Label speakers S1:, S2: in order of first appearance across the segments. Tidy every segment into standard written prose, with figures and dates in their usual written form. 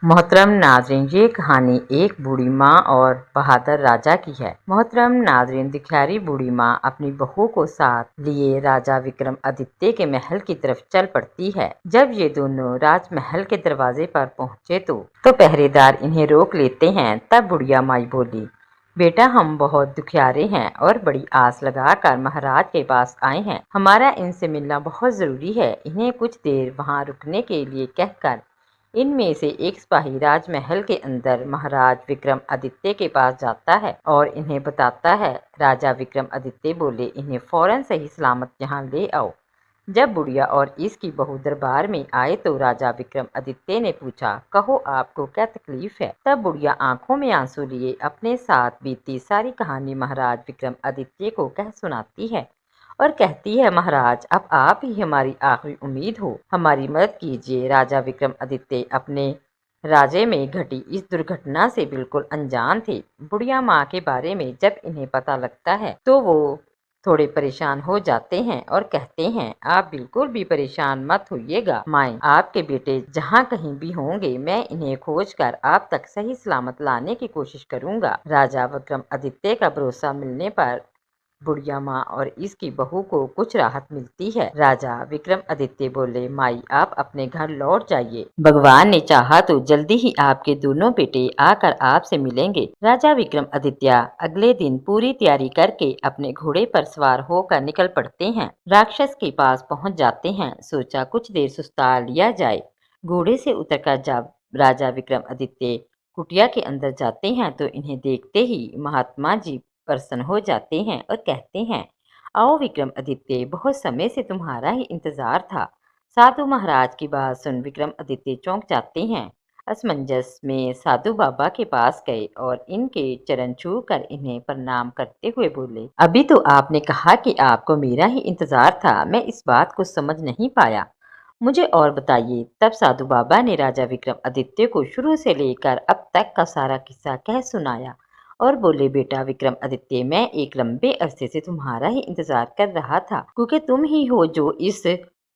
S1: मोहतरम नाजरीन, ये कहानी एक बूढ़ी माँ और बहादुर राजा की है। मोहतरम नाजरीन, दुखियारी बूढ़ी माँ अपनी बहू को साथ लिए राजा विक्रमादित्य के महल की तरफ चल पड़ती है। जब ये दोनों राजमहल के दरवाजे पर पहुँचे तो पहरेदार इन्हें रोक लेते हैं। तब बुढ़िया माई बोली, बेटा, हम बहुत दुखियारे हैं और बड़ी आस लगाकर महाराज के पास आए हैं। हमारा इनसे मिलना बहुत जरूरी है। इन्हें कुछ देर वहाँ रुकने के लिए कहकर इनमें से एक सिपाही राजमहल के अंदर महाराज विक्रमादित्य के पास जाता है और इन्हें बताता है। राजा विक्रमादित्य बोले, इन्हें फौरन सही सलामत यहाँ ले आओ। जब बुढ़िया और इसकी बहू दरबार में आए तो राजा विक्रमादित्य ने पूछा, कहो, आपको क्या तकलीफ है? तब बुढ़िया आंखों में आंसू लिए अपने साथ बीती सारी कहानी महाराज विक्रमादित्य को कह सुनाती है और कहती है, महाराज, अब आप ही हमारी आखिरी उम्मीद हो, हमारी मदद कीजिए। राजा विक्रमादित्य अपने राज्य में घटी इस दुर्घटना से बिल्कुल अनजान थे। बुढ़िया माँ के बारे में जब इन्हें पता लगता है तो वो थोड़े परेशान हो जाते हैं और कहते हैं, आप बिल्कुल भी परेशान मत होइएगा माएँ, आपके बेटे जहाँ कहीं भी होंगे मैं इन्हें खोज कर आप तक सही सलामत लाने की कोशिश करूँगा। राजा विक्रमादित्य का भरोसा मिलने पर बुढ़िया माँ और इसकी बहू को कुछ राहत मिलती है। राजा विक्रमादित्य बोले, माई, आप अपने घर लौट जाइए। भगवान ने चाहा तो जल्दी ही आपके दोनों बेटे आकर आपसे मिलेंगे। राजा विक्रमादित्य अगले दिन पूरी तैयारी करके अपने घोड़े पर सवार होकर निकल पड़ते हैं। राक्षस के पास पहुंच जाते हैं। सोचा कुछ देर सुस्ता लिया जाए। घोड़े से उतरकर जब राजा विक्रमादित्य कुटिया के अंदर जाते हैं तो इन्हें देखते ही महात्मा जी प्रसन्न हो जाते हैं और कहते हैं, आओ विक्रमादित्य, बहुत समय से तुम्हारा ही इंतजार था। साधु महाराज की बात सुन विक्रमादित्य चौंक जाते हैं। असमंजस में साधु बाबा के पास गए और इनके चरण छू कर इन्हें प्रणाम करते हुए बोले, अभी तो आपने कहा कि आपको मेरा ही इंतजार था, मैं इस बात को समझ नहीं पाया, मुझे और बताइए। तब साधु बाबा ने राजा विक्रमादित्य को शुरू से लेकर अब तक का सारा किस्सा कह सुनाया और बोले, बेटा विक्रमादित्य, मैं एक लंबे अरसे से तुम्हारा ही इंतजार कर रहा था, क्योंकि तुम ही हो जो इस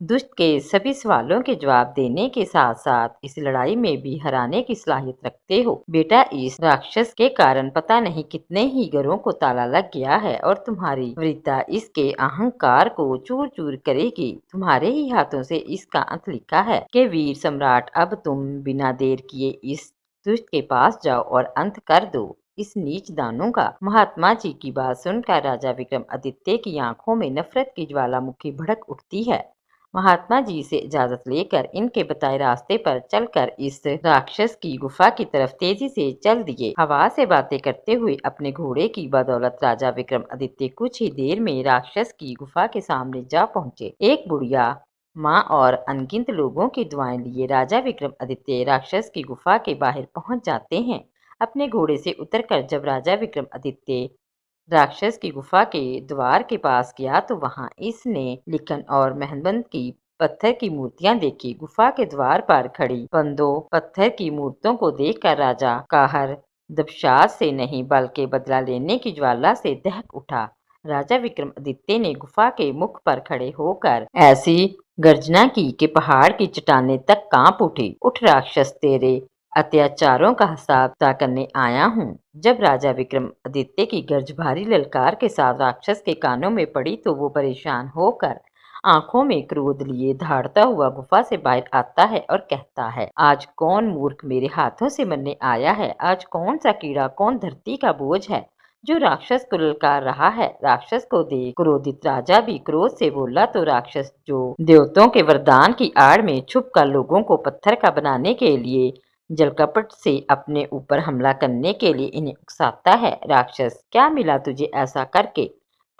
S1: दुष्ट के सभी सवालों के जवाब देने के साथ साथ इस लड़ाई में भी हराने की सलाहियत रखते हो। बेटा, इस राक्षस के कारण पता नहीं कितने ही घरों को ताला लग गया है और तुम्हारी वीरता इसके अहंकार को चूर चूर करेगी। तुम्हारे ही हाथों से इसका अंत लिखा है कि वीर सम्राट, अब तुम बिना देर किए इस दुष्ट के पास जाओ और अंत कर दो इस नीच दानों का। महात्मा जी की बात सुनकर राजा विक्रमादित्य की आंखों में नफरत की ज्वालामुखी भड़क उठती है। महात्मा जी से इजाजत लेकर इनके बताए रास्ते पर चलकर इस राक्षस की गुफा की तरफ तेजी से चल दिए। हवा से बातें करते हुए अपने घोड़े की बदौलत राजा विक्रमादित्य कुछ ही देर में राक्षस की गुफा के सामने जा पहुंचे। एक बुढ़िया माँ और अनगिनत लोगों की दुआएं लिए राजा विक्रमादित्य राक्षस की गुफा के बाहर पहुंच जाते हैं। अपने घोड़े से उतरकर जब राजा विक्रमादित्य राक्षस की गुफा के द्वार के पास गया तो वहां इसने लिखन और मेहंदबंद की पत्थर की मूर्तियां देखी। गुफा के द्वार पर खड़ी बंदो पत्थर की मूर्तियों को देखकर राजा काहर दबशात से नहीं बल्कि बदला लेने की ज्वाला से दहक उठा। राजा विक्रमादित्य ने गुफा के मुख पर खड़े होकर ऐसी गर्जना की कि पहाड़ की चट्टानें तक कांप उठी। उठ राक्षस, तेरे अत्याचारों का हिसाब करने आया हूँ। जब राजा विक्रमादित्य की गर्ज भारी ललकार के साथ राक्षस के कानों में पड़ी तो वो परेशान होकर आंखों में क्रोध लिए धाड़ता हुआ गुफा से बाहर आता है और कहता है, आज कौन मूर्ख मेरे हाथों से मरने आया है? आज कौन सा कीड़ा, कौन धरती का बोझ है जो राक्षस को ललकार रहा है? राक्षस को देख क्रोधित राजा भी क्रोध से बोला तो राक्षस, जो देवताओं के वरदान की आड़ में छुप कर लोगों को पत्थर का बनाने के लिए जलकपट से अपने ऊपर हमला करने के लिए इन्हें उकसाता है। राक्षस, क्या मिला तुझे ऐसा करके?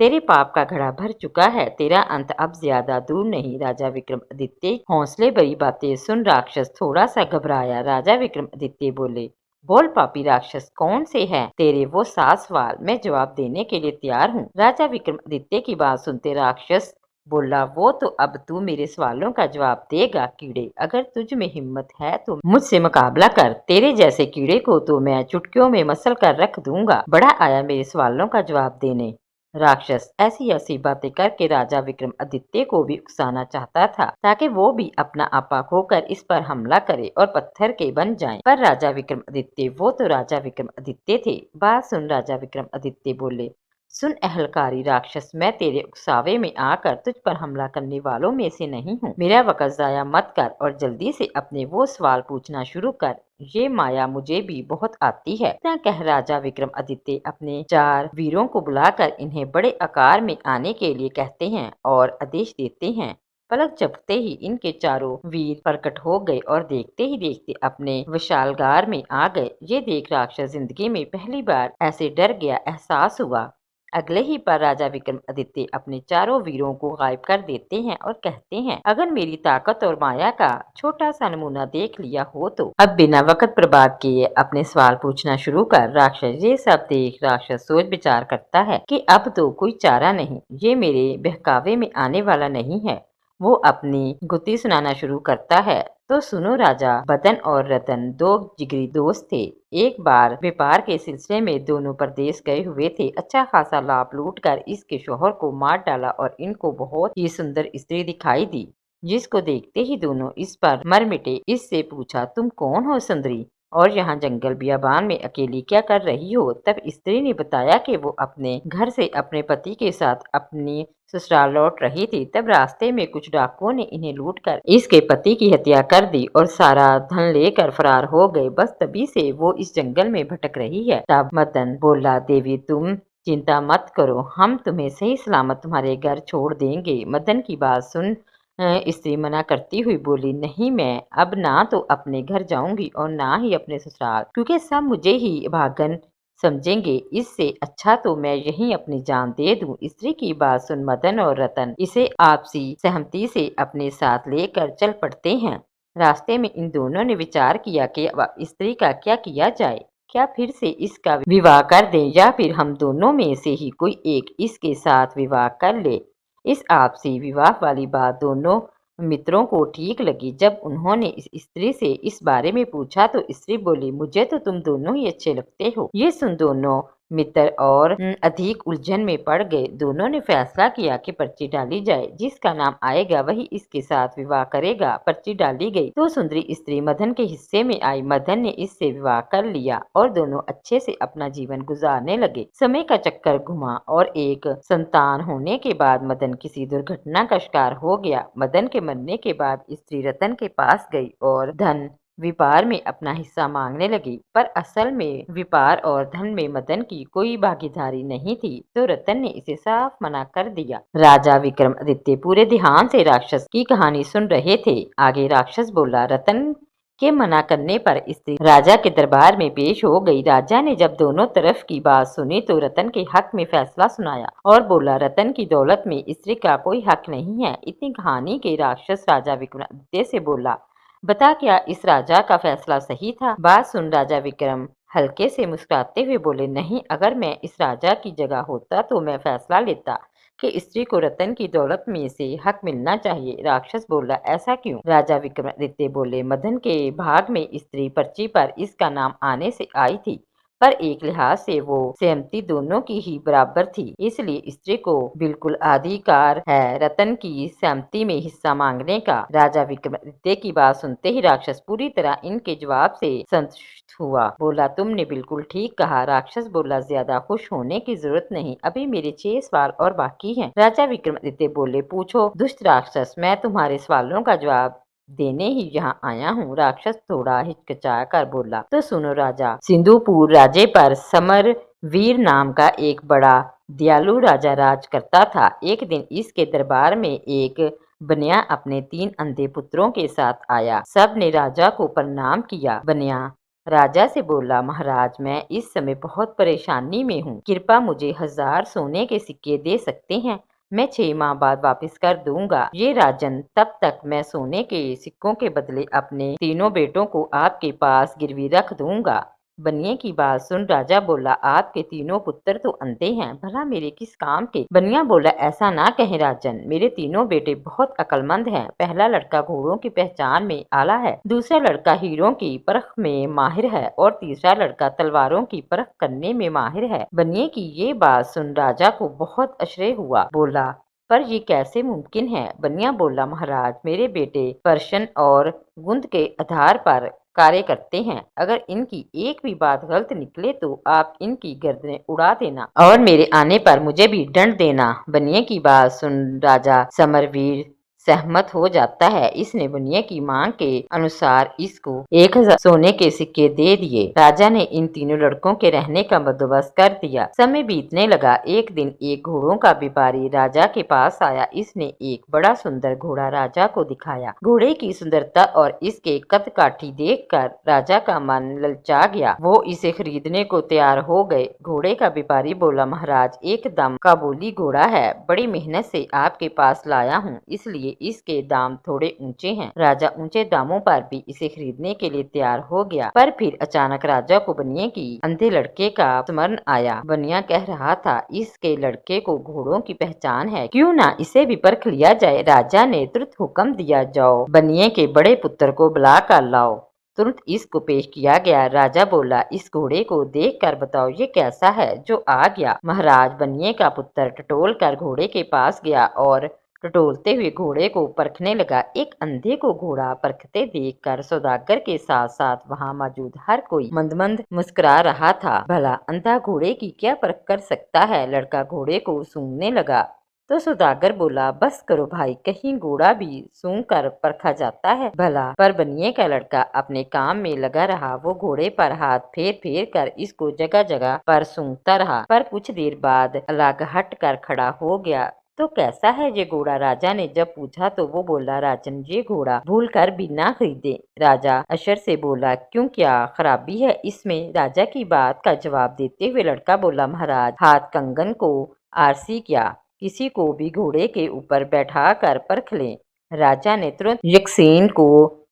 S1: तेरे पाप का घड़ा भर चुका है, तेरा अंत अब ज्यादा दूर नहीं। राजा विक्रमादित्य हौसले भरी बातें सुन राक्षस थोड़ा सा घबराया। राजा विक्रमादित्य बोले, बोल पापी राक्षस, कौन से हैं तेरे वो 7 सवाल? मैं जवाब देने के लिए तैयार हूँ। राजा विक्रमादित्य की बात सुनते राक्षस बोला, वो तो अब तू मेरे सवालों का जवाब देगा कीड़े। अगर तुझ में हिम्मत है तो मुझसे मुकाबला कर। तेरे जैसे कीड़े को तो मैं चुटकियों में मसल कर रख दूंगा। बड़ा आया मेरे सवालों का जवाब देने। राक्षस ऐसी ऐसी बातें करके राजा विक्रमादित्य को भी उकसाना चाहता था ताकि वो भी अपना आपा खोकर इस पर हमला करे और पत्थर के बन जाएं। पर राजा विक्रमादित्य वो तो राजा विक्रमादित्य थे। बात सुन राजा विक्रमादित्य बोले, सुन अहंकारी राक्षस, मैं तेरे उकसावे में आकर तुझ पर हमला करने वालों में से नहीं हूँ। मेरा वक्त जाया मत कर और जल्दी से अपने वो सवाल पूछना शुरू कर। ये माया मुझे भी बहुत आती है। इतना कह राजा विक्रमादित्य अपने 4 वीरों को बुलाकर इन्हें बड़े आकार में आने के लिए कहते हैं और आदेश देते हैं। पलक झपकते ही इनके चारों वीर प्रकट हो गए और देखते ही देखते अपने विशालगार में आ गए। ये देख राक्षस जिंदगी में पहली बार ऐसे डर गया एहसास हुआ। अगले ही पल राजा विक्रमादित्य अपने चारों वीरों को गायब कर देते हैं और कहते हैं, अगर मेरी ताकत और माया का छोटा सा नमूना देख लिया हो तो अब बिना वक्त बर्बाद किए अपने सवाल पूछना शुरू कर। राक्षस ये सब देख राक्षस सोच विचार करता है कि अब तो कोई चारा नहीं, ये मेरे बहकावे में आने वाला नहीं है। वो अपनी गुत्थी सुनाना शुरू करता है। तो सुनो राजा, बदन और रतन 2 जिगरी दोस्त थे। एक बार व्यापार के सिलसिले में दोनों प्रदेश गए हुए थे। अच्छा खासा लाभ लूट कर इसके शौहर को मार डाला और इनको बहुत ही सुंदर स्त्री दिखाई दी, जिसको देखते ही दोनों इस पर मर मिटे। इससे पूछा, तुम कौन हो सुंदरी और यहाँ जंगल बियाबान में अकेली क्या कर रही हो? तब स्त्री ने बताया कि वो अपने घर से अपने पति के साथ अपनी ससुराल लौट रही थी। तब रास्ते में कुछ डाकुओं ने इन्हें लूटकर इसके पति की हत्या कर दी और सारा धन लेकर फरार हो गए। बस तभी से वो इस जंगल में भटक रही है। तब मदन बोला, देवी तुम चिंता मत करो, हम तुम्हें सही सलामत तुम्हारे घर छोड़ देंगे। मदन की बात सुन स्त्री मना करती हुई बोली, नहीं, मैं अब ना तो अपने घर जाऊंगी और ना ही अपने ससुराल, क्योंकि सब मुझे ही भागन समझेंगे। इससे अच्छा तो मैं यहीं अपनी जान दे दूं। स्त्री की बात सुन मदन और रतन इसे आपसी सहमति से अपने साथ लेकर चल पड़ते हैं। रास्ते में इन दोनों ने विचार किया कि अब स्त्री का क्या किया जाए। क्या फिर से इसका विवाह कर दें या फिर हम दोनों में से ही कोई एक इसके साथ विवाह कर ले। इस आपसी विवाह वाली बात दोनों मित्रों को ठीक लगी। जब उन्होंने इस स्त्री से इस बारे में पूछा तो स्त्री बोली, मुझे तो तुम दोनों ही अच्छे लगते हो। ये सुन दोनों मित्र और अधिक उलझन में पड़ गए। दोनों ने फैसला किया कि पर्ची डाली जाए, जिसका नाम आएगा वही इसके साथ विवाह करेगा। पर्ची डाली गई तो सुंदरी स्त्री मदन के हिस्से में आई। मदन ने इससे विवाह कर लिया और दोनों अच्छे से अपना जीवन गुजारने लगे। समय का चक्कर घुमा और एक संतान होने के बाद मदन किसी दुर्घटना का शिकार हो गया। मदन के मरने के बाद स्त्री रतन के पास गई और धन व्यापार में अपना हिस्सा मांगने लगी, पर असल में व्यापार और धन में मदन की कोई भागीदारी नहीं थी, तो रतन ने इसे साफ मना कर दिया। राजा विक्रमादित्य पूरे ध्यान से राक्षस की कहानी सुन रहे थे। आगे राक्षस बोला, रतन के मना करने पर स्त्री राजा के दरबार में पेश हो गई। राजा ने जब दोनों तरफ की बात सुनी तो रतन के हक में फैसला सुनाया और बोला, रतन की दौलत में स्त्री का कोई हक नहीं है। इतनी कहानी के राक्षस राजा विक्रमादित्य से बोला, बता क्या इस राजा का फैसला सही था? बात सुन राजा विक्रम हल्के से मुस्कुराते हुए बोले, नहीं, अगर मैं इस राजा की जगह होता तो मैं फैसला लेता कि स्त्री को रतन की दौलत में से हक मिलना चाहिए। राक्षस बोला, ऐसा क्यों? राजा विक्रमादित्य बोले, मदन के भाग में स्त्री पर्ची पर इसका नाम आने से आई थी, पर एक लिहाज से वो सहमति दोनों की ही बराबर थी, इसलिए स्त्री को बिल्कुल अधिकार है रतन की सहमति में हिस्सा मांगने का। राजा विक्रमादित्य की बात सुनते ही राक्षस पूरी तरह इनके जवाब से संतुष्ट हुआ। बोला, तुमने बिल्कुल ठीक कहा। राक्षस बोला, ज्यादा खुश होने की जरूरत नहीं, अभी मेरे 6 सवाल और बाकी हैं। राजा विक्रमादित्य बोले, पूछो दुष्ट राक्षस, मैं तुम्हारे सवालों का जवाब देने ही यहाँ आया हूँ। राक्षस थोड़ा हिचकिचा कर बोला, तो सुनो राजा, सिंधुपुर राज्य पर समरवीर नाम का एक बड़ा दयालु राजा राज करता था। एक दिन इसके दरबार में एक बनिया अपने 3 अंधे पुत्रों के साथ आया। सब ने राजा को प्रणाम किया। बनिया राजा से बोला, महाराज, मैं इस समय बहुत परेशानी में हूँ, कृपया मुझे 1000 सोने के सिक्के दे सकते हैं? मैं 6 माह बाद वापस कर दूंगा। ये राजन, तब तक मैं सोने के सिक्कों के बदले अपने तीनों बेटों को आपके पास गिरवी रख दूंगा। बनिए की बात सुन राजा बोला, आपके तीनों पुत्र तो अंधे हैं, भला मेरे किस काम के। बनिया बोला, ऐसा ना कहें राजन, मेरे तीनों बेटे बहुत अक्लमंद हैं। पहला लड़का घोड़ों की पहचान में आला है, दूसरा लड़का हीरों की परख में माहिर है और तीसरा लड़का तलवारों की परख करने में माहिर है। बनिए की ये बात सुन राजा को बहुत आश्चर्य हुआ। बोला, पर ये कैसे मुमकिन है। बनिया बोला, महाराज मेरे बेटे प्रश्न और गुंद के आधार पर कार्य करते हैं। अगर इनकी एक भी बात गलत निकले तो आप इनकी गर्दनें उड़ा देना और मेरे आने पर मुझे भी दंड देना। बनिए की बात सुन राजा समरवीर सहमत हो जाता है। इसने बनिए की मांग के अनुसार इसको 1000 सोने के सिक्के दे दिए। राजा ने इन तीनों लड़कों के रहने का बंदोबस्त कर दिया। समय बीतने लगा। एक दिन एक घोड़ों का व्यापारी राजा के पास आया। इसने एक बड़ा सुंदर घोड़ा राजा को दिखाया। घोड़े की सुंदरता और इसके कद काठी देखकर राजा का मन ललचा गया। वो इसे खरीदने को तैयार हो गए। घोड़े का व्यापारी बोला, महाराज एकदम काबुली घोड़ा है, बड़ी मेहनत से आपके पास लाया हूँ, इसलिए इसके दाम थोड़े ऊंचे हैं। राजा ऊंचे दामों पर भी इसे खरीदने के लिए तैयार हो गया। पर फिर अचानक राजा को बनिए की अंधे लड़के का स्मरण आया। बनिया कह रहा था, इसके लड़के को घोड़ों की पहचान है, क्यों ना इसे भी परख लिया जाए। राजा ने तुरंत हुक्म दिया, जाओ बनिए के बड़े पुत्र को बुला कर लाओ। तुरंत इसको पेश किया गया। राजा बोला, इस घोड़े को देख कर बताओ ये कैसा है जो आ गया। महाराज बनिए का पुत्र टटोल कर घोड़े के पास गया और टटोलते हुए घोड़े को परखने लगा। एक अंधे को घोड़ा परखते देखकर सौदागर के साथ साथ वहां मौजूद हर कोई मंद मंद मुस्कुरा रहा था। भला अंधा घोड़े की क्या परख कर सकता है। लड़का घोड़े को सूंघने लगा तो सौदागर बोला, बस करो भाई, कहीं घोड़ा भी सूंघ कर परखा जाता है भला। पर बनिए का लड़का अपने काम में लगा रहा। वो घोड़े पर हाथ फेर फेर कर इसको जगह जगह पर सूंघता रहा। पर कुछ देर बाद अलग हट कर खड़ा हो गया। तो कैसा है ये घोड़ा। राजा ने जब पूछा तो वो बोला, राजन ये घोड़ा भूल कर भी ना खरीदे। राजा अशर से बोला, क्यों, क्या खराबी है इसमें। राजा की बात का जवाब देते हुए लड़का बोला, महाराज हाथ कंगन को आरसी क्या, किसी को भी घोड़े के ऊपर बैठा कर परख लें। राजा ने तुरंत यकसीन को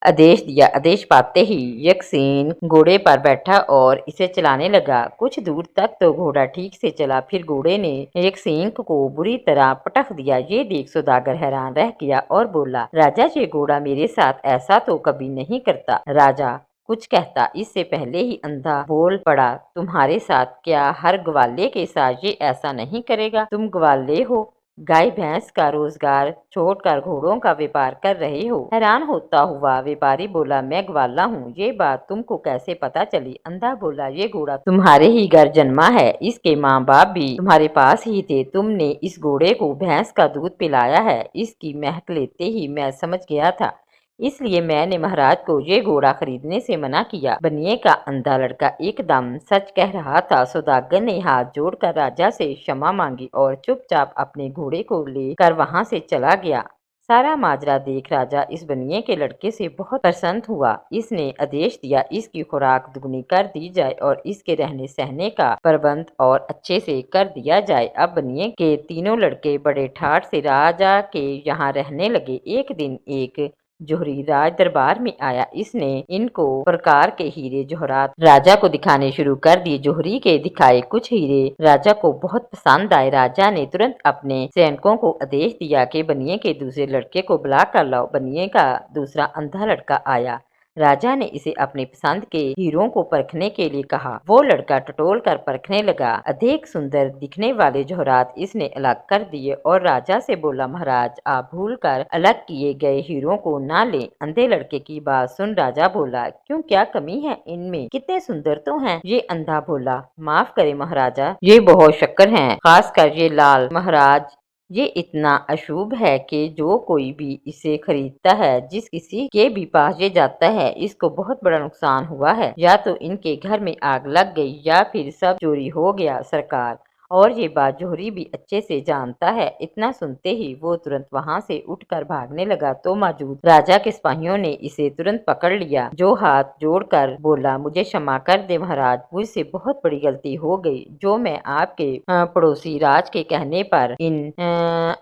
S1: आदेश दिया। आदेश पाते ही यकसीन घोड़े पर बैठा और इसे चलाने लगा। कुछ दूर तक तो घोड़ा ठीक से चला, फिर घोड़े ने यकसीन को बुरी तरह पटक दिया। ये देख सौदागर हैरान रह गया और बोला, राजा ये घोड़ा मेरे साथ ऐसा तो कभी नहीं करता। राजा कुछ कहता इससे पहले ही अंधा बोल पड़ा, तुम्हारे साथ क्या हर ग्वाले के साथ ये ऐसा नहीं करेगा। तुम ग्वाले हो, गाय भैंस का रोजगार छोड़कर घोड़ों का व्यापार कर रहे हो। हैरान होता हुआ व्यापारी बोला, मैं ग्वाला हूँ, ये बात तुमको कैसे पता चली। अंधा बोला, ये घोड़ा तुम्हारे ही घर जन्मा है, इसके माँ बाप भी तुम्हारे पास ही थे। तुमने इस घोड़े को भैंस का दूध पिलाया है। इसकी महक लेते ही मैं समझ गया था, इसलिए मैंने महाराज को ये घोड़ा खरीदने से मना किया। बनिए का अंधा लड़का एकदम सच कह रहा था। सौदागर ने हाथ जोड़कर राजा से क्षमा मांगी और चुपचाप अपने घोड़े को लेकर वहां से चला गया। सारा माजरा देख राजा इस बनिए के लड़के से बहुत प्रसन्न हुआ। इसने आदेश दिया, इसकी खुराक दुगनी कर दी जाए और इसके रहने सहने का प्रबंध और अच्छे से कर दिया जाए। अब बनिए के तीनों लड़के बड़े ठाठ से राजा के यहाँ रहने लगे। एक दिन एक जोहरी राज दरबार में आया। इसने इनको प्रकार के हीरे जवाहरात राजा को दिखाने शुरू कर दिए। जोहरी के दिखाए कुछ हीरे राजा को बहुत पसंद आए। राजा ने तुरंत अपने सैनिकों को आदेश दिया कि बनिए के दूसरे लड़के को बुला कर लाओ। बनिए का दूसरा अंधा लड़का आया। राजा ने इसे अपनी पसंद के हीरों को परखने के लिए कहा। वो लड़का टटोल कर परखने लगा। अधिक सुंदर दिखने वाले जवाहरात इसने अलग कर दिए और राजा से बोला, महाराज आप भूल कर अलग किए गए हीरों को ना लें। अंधे लड़के की बात सुन राजा बोला, क्यों, क्या कमी है इनमें, कितने सुंदर तो हैं। ये अंधा बोला, माफ करे महाराजा, ये बहुत शक्कर हैं, खासकर ये लाल। महाराज ये इतना अशुभ है कि जो कोई भी इसे खरीदता है, जिस किसी के भी पास ये जाता है, इसको बहुत बड़ा नुकसान हुआ है। या तो इनके घर में आग लग गई या फिर सब चोरी हो गया सरकार। और ये बात जोहरी भी अच्छे से जानता है। इतना सुनते ही वो तुरंत वहाँ से उठकर भागने लगा तो मौजूद राजा के सिपाहियों ने इसे तुरंत पकड़ लिया, जो हाथ जोड़कर बोला, मुझे क्षमा कर दे महाराज, मुझसे बहुत बड़ी गलती हो गई, जो मैं आपके पड़ोसी राज के कहने पर इन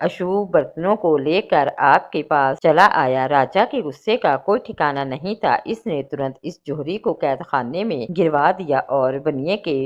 S1: अशुभ बर्तनों को लेकर आपके पास चला आया। राजा के गुस्से का कोई ठिकाना नहीं था। इसने तुरंत इस जोहरी को कैद खाने में गिरवा दिया और बनिए के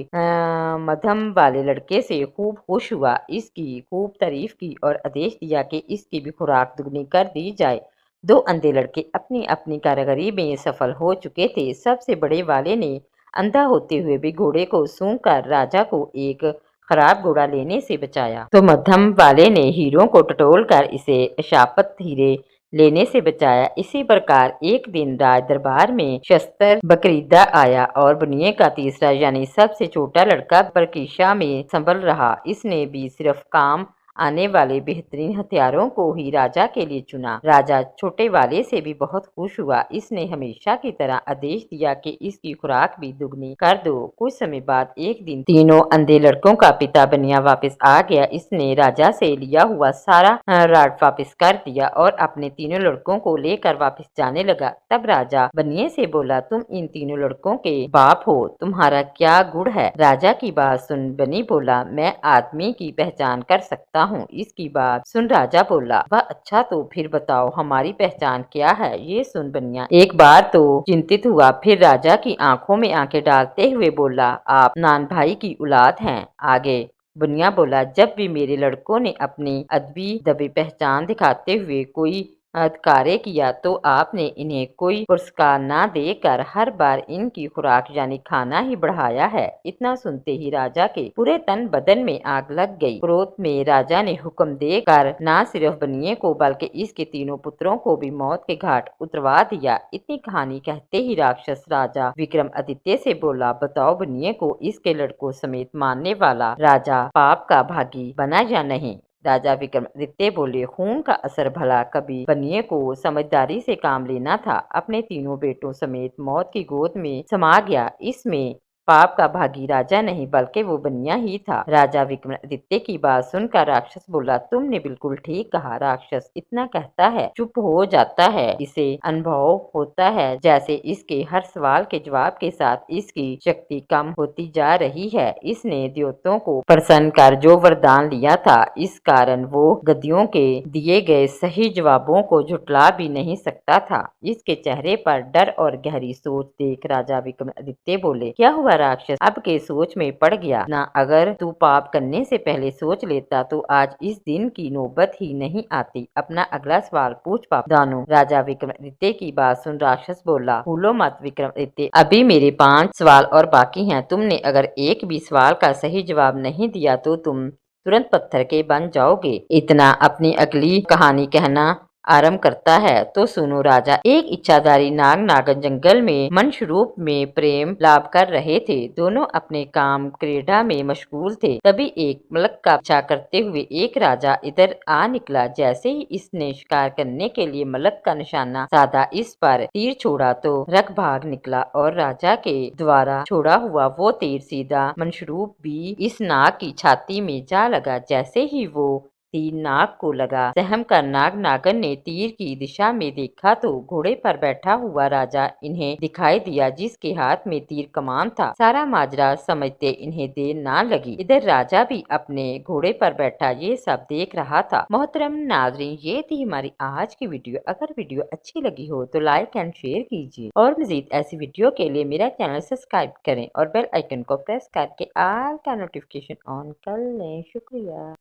S1: मध्यम वाले लड़के से खूब खुश हुआ, इसकी खूब तारीफ की और आदेश दिया कि इसकी भी खुराक दुगनी कर दी जाए। दो अंधे लड़के अपनी अपनी कारीगरी में सफल हो चुके थे। सबसे बड़े वाले ने अंधा होते हुए भी घोड़े को सूंघकर राजा को एक खराब घोड़ा लेने से बचाया, तो मध्यम वाले ने हीरों को टटोलकर इसे अशापत हीरे लेने से बचाया। इसी प्रकार एक दिन राज दरबार में शस्त्र बकरीदा आया और बनिए का तीसरा यानी सबसे छोटा लड़का प्रतीक्षा में संभल रहा। इसने भी सिर्फ काम आने वाले बेहतरीन हथियारों को ही राजा के लिए चुना। राजा छोटे वाले से भी बहुत खुश हुआ। इसने हमेशा की तरह आदेश दिया कि इसकी खुराक भी दुगनी कर दो। कुछ समय बाद एक दिन तीनों अंधे लड़कों का पिता बनिया वापस आ गया। इसने राजा से लिया हुआ सारा राज वापस कर दिया और अपने तीनों लड़कों को लेकर वापस जाने लगा। तब राजा बनिए से बोला, तुम इन तीनों लड़कों के बाप हो, तुम्हारा क्या गुण है? राजा की बात सुन बनी बोला, मैं आदमी की पहचान कर सकता हूँ। इसकी बात सुन राजा बोला, वह अच्छा, तो फिर बताओ हमारी पहचान क्या है? ये सुन बनिया एक बार तो चिंतित हुआ, फिर राजा की आंखों में आंखें डालते हुए बोला, आप नान भाई की औलाद हैं। आगे बनिया बोला, जब भी मेरे लड़कों ने अपनी अदबी दबी पहचान दिखाते हुए कोई कार्य किया तो आपने इन्हें कोई पुरस्कार न देकर हर बार इनकी खुराक यानी खाना ही बढ़ाया है। इतना सुनते ही राजा के पूरे तन बदन में आग लग गई। क्रोध में राजा ने हुक्म देकर न सिर्फ बनिए को बल्कि इसके तीनों पुत्रों को भी मौत के घाट उतरवा दिया। इतनी कहानी कहते ही राक्षस राजा विक्रमादित्य से बोला, बताओ बनिए को इसके लड़कों समेत मारने वाला राजा पाप का भागी बना या नहीं? राजा विक्रमादित्य बोले, खून का असर भला कभी बनिए को समझदारी से काम लेना था। अपने तीनों बेटों समेत मौत की गोद में समा गया। इसमें पाप का भागी राजा नहीं बल्कि वो बनिया ही था। राजा विक्रमादित्य की बात सुनकर राक्षस बोला, तुमने बिल्कुल ठीक कहा। राक्षस इतना कहता है, चुप हो जाता है। इसे अनुभव होता है जैसे इसके हर सवाल के जवाब के साथ इसकी शक्ति कम होती जा रही है। इसने देवताओं को प्रसन्न कर जो वरदान लिया था, इस कारण वो गद्दियों के दिए गए सही जवाबों को झुटला भी नहीं सकता था। इसके चेहरे पर डर और गहरी सोच देख राजा विक्रमादित्य बोले, क्या हुआ राक्षस? अब के सोच में पड़ गया ना? अगर तू पाप करने से पहले सोच लेता तो आज इस दिन की नौबत ही नहीं आती। अपना अगला सवाल पूछ पाप दानो। राजा विक्रमादित्य की बात सुन राक्षस बोला, भूलो मत विक्रमादित्य, अभी मेरे 5 सवाल और बाकी हैं। तुमने अगर एक भी सवाल का सही जवाब नहीं दिया तो तुम तुरंत पत्थर के बन जाओगे। इतना अपनी अगली कहानी कहना आरंभ करता है। तो सुनो राजा, एक इच्छाधारी नाग नागन जंगल में मनुष्य रूप में प्रेम लाभ कर रहे थे। दोनों अपने काम क्रीड़ा में मशगूल थे। तभी एक मलक का पीछा करते हुए एक राजा इधर आ निकला। जैसे ही इसने शिकार करने के लिए मलक का निशाना साधा, इस पर तीर छोड़ा तो रख भाग निकला और राजा के द्वारा छोड़ा हुआ वो तीर सीधा मनुष्य रूप भी इस नाग की छाती में जा लगा। जैसे ही वो तीर नाग को लगा, सहम कर नाग नागन ने तीर की दिशा में देखा तो घोड़े पर बैठा हुआ राजा इन्हें दिखाई दिया, जिसके हाथ में तीर कमान था। सारा माजरा समझते इन्हें देर ना लगी। इधर राजा भी अपने घोड़े पर बैठा ये सब देख रहा था। मोहतरम नाजरीन, ये थी हमारी आज की वीडियो। अगर वीडियो अच्छी लगी हो तो लाइक एंड शेयर कीजिए और मजीद ऐसी वीडियो के लिए मेरा चैनल सब्सक्राइब करें और बेल आइकन को प्रेस करके ऑल का नोटिफिकेशन ऑन कर लें। शुक्रिया।